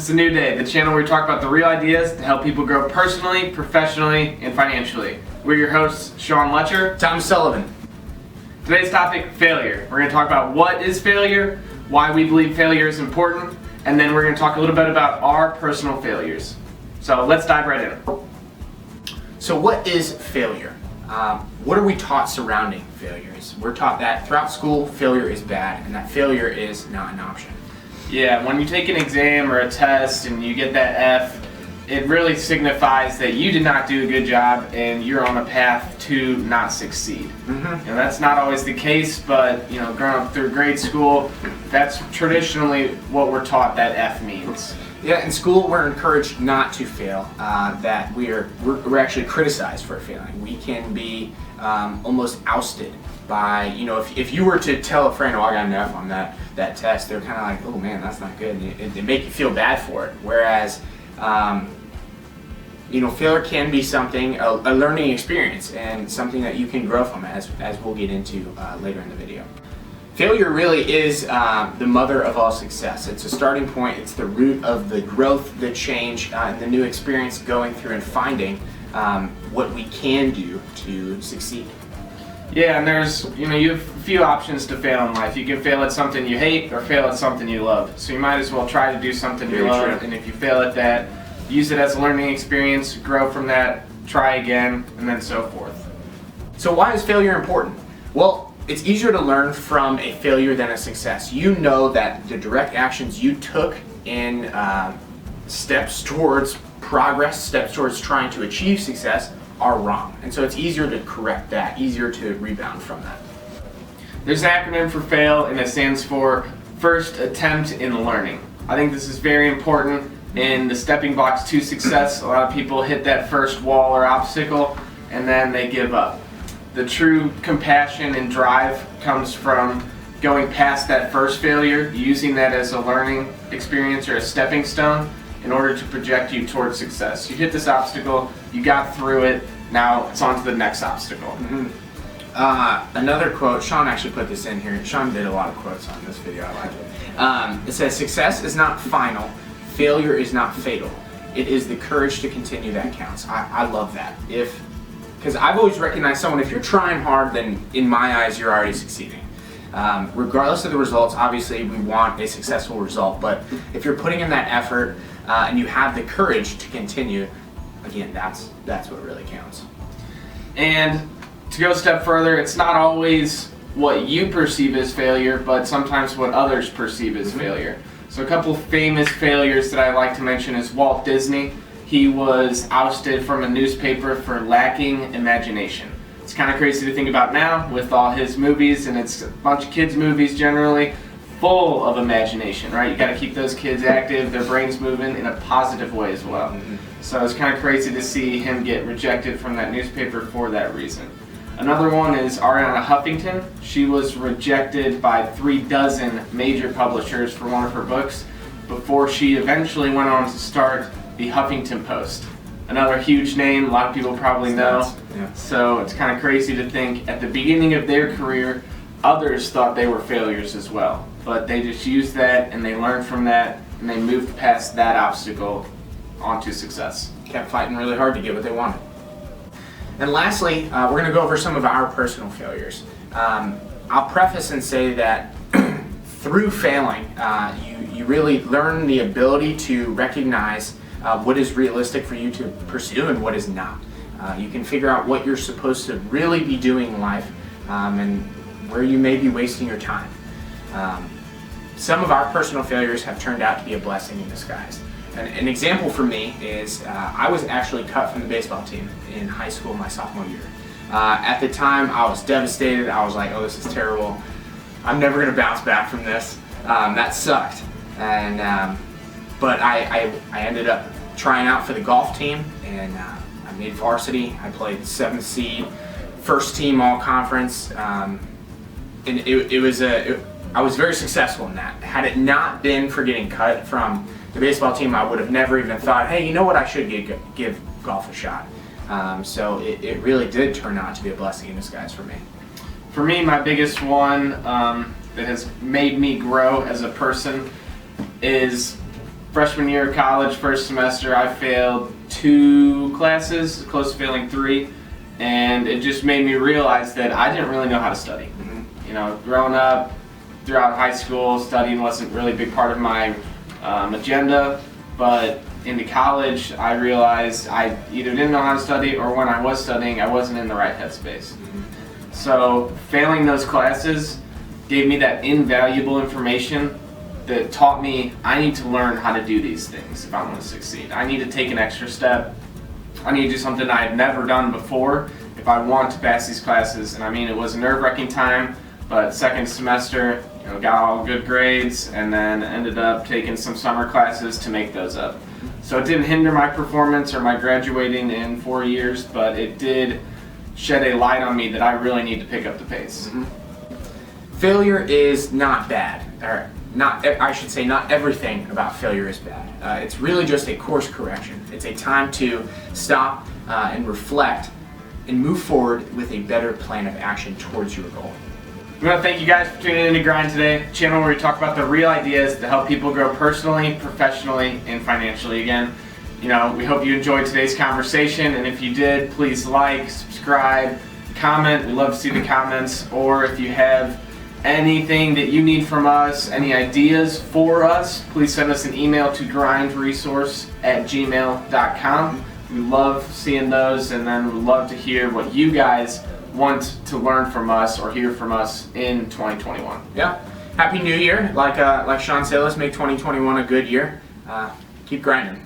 It's a New Day, the channel where we talk about the real ideas to help people grow personally, professionally, and financially. We're your hosts, Loetscher, Sullivan. Today's topic, failure. We're going to talk about what is failure, why we believe failure is important, and then we're going to talk a little bit about our personal failures. So let's dive right in. So what is failure? What are we taught surrounding failures? We're taught that throughout school, failure is bad, and that failure is not an option. Yeah, when you take an exam or a test and you get that F, it really signifies that you did not do a good job and you're on a path to not succeed. And that's not always the case, but growing up through grade school, that's traditionally what we're taught that F means. Yeah, in school we're encouraged not to fail, that we're actually criticized for failing. We can be almost ousted by, if you were to tell a friend, oh, I got an F on that test, they're kind of like, oh man, that's not good, and they make you feel bad for it. Whereas, failure can be something, a learning experience, and something that you can grow from, as we'll get into later in the video. Failure really is the mother of all success. It's a starting point, it's the root of the growth, the change, and the new experience going through and finding what we can do to succeed. Yeah, and there's, you have a few options to fail in life. You can fail at something you hate or fail at something you love. So you might as well try to do something you love, and if you fail at that, use it as a learning experience, grow from that, try again, and then so forth. So why is failure important? Well, it's easier to learn from a failure than a success. You know that the direct actions you took in steps towards progress, steps towards trying to achieve success, are wrong. And so it's easier to correct that, easier to rebound from that. There's an acronym for FAIL, and it stands for First Attempt in Learning. I think this is very important in the stepping blocks to success. A lot of people hit that first wall or obstacle and then they give up. The true compassion and drive comes from going past that first failure, using that as a learning experience or a stepping stone in order to project you towards success. You hit this obstacle, you got through it, now it's on to the next obstacle. Another quote, Sean actually put this in here. Sean did a lot of quotes on this video, I like it. It says, success is not final, failure is not fatal. It is the courage to continue that counts. I love that. Because I've always recognized someone, if you're trying hard, then in my eyes you're already succeeding. Regardless of the results, obviously we want a successful result, but if you're putting in that effort and you have the courage to continue, again, that's what really counts. And to go a step further, it's not always what you perceive as failure, but sometimes what others perceive as failure. So a couple famous failures that I like to mention is Walt Disney. He was ousted from a newspaper for lacking imagination. It's kind of crazy to think about now with all his movies, and it's a bunch of kids' movies generally, full of imagination, right? You got to keep those kids active, their brains moving in a positive way as well. So it's kind of crazy to see him get rejected from that newspaper for that reason. Another one is Arianna Huffington. She was rejected by 36 major publishers for one of her books before she eventually went on to start the Huffington Post. Another huge name, a lot of people probably know. Yeah. So it's kind of crazy to think at the beginning of their career, others thought they were failures as well. But they just used that and they learned from that and they moved past that obstacle onto success. Kept fighting really hard to get what they wanted. And lastly, we're going to go over some of our personal failures. I'll preface and say that through failing, you really learn the ability to recognize what is realistic for you to pursue and what is not. You can figure out what you're supposed to really be doing in life and where you may be wasting your time. Some of our personal failures have turned out to be a blessing in disguise. An example for me is I was actually cut from the baseball team in high school my sophomore year. At the time I was devastated. I was like, oh, this is terrible. I'm never going to bounce back from this. That sucked. But I ended up trying out for the golf team, and I made varsity. I played 7th seed, first team all conference, and I was very successful in that. Had it not been for getting cut from the baseball team, I would have never even thought, hey, you know what, I should give golf a shot. So it really did turn out to be a blessing in disguise for me. For me, my biggest one that has made me grow as a person is freshman year of college, first semester, I failed 2 classes, close to failing 3, and it just made me realize that I didn't really know how to study. You know, growing up, throughout high school, studying wasn't really a big part of my agenda, but into college, I realized I either didn't know how to study, or when I was studying, I wasn't in the right headspace. So failing those classes gave me that invaluable information that taught me I need to learn how to do these things if I want to succeed. I need to take an extra step. I need to do something I had never done before if I want to pass these classes. And I mean, it was a nerve-wracking time, but second semester, you know, got all good grades, and then ended up taking some summer classes to make those up. So it didn't hinder my performance or my graduating in 4 years, but it did shed a light on me that I really need to pick up the pace. Failure is not bad, or not, I should say not everything about failure is bad. It's really just a course correction. It's a time to stop and reflect and move forward with a better plan of action towards your goal. We want to thank you guys for tuning in to Grind Today, a channel where we talk about the real ideas to help people grow personally, professionally, and financially again. You know, we hope you enjoyed today's conversation, and if you did, please like, subscribe, comment. We love to see the comments, or if you have anything that you need from us, any ideas for us, please send us an email to grindresource@gmail.com. We love seeing those, and then we'd love to hear what you guys want to learn from us or hear from us in 2021. Yeah. Happy New Year. Like Sean said, let's make 2021 a good year. Keep grinding.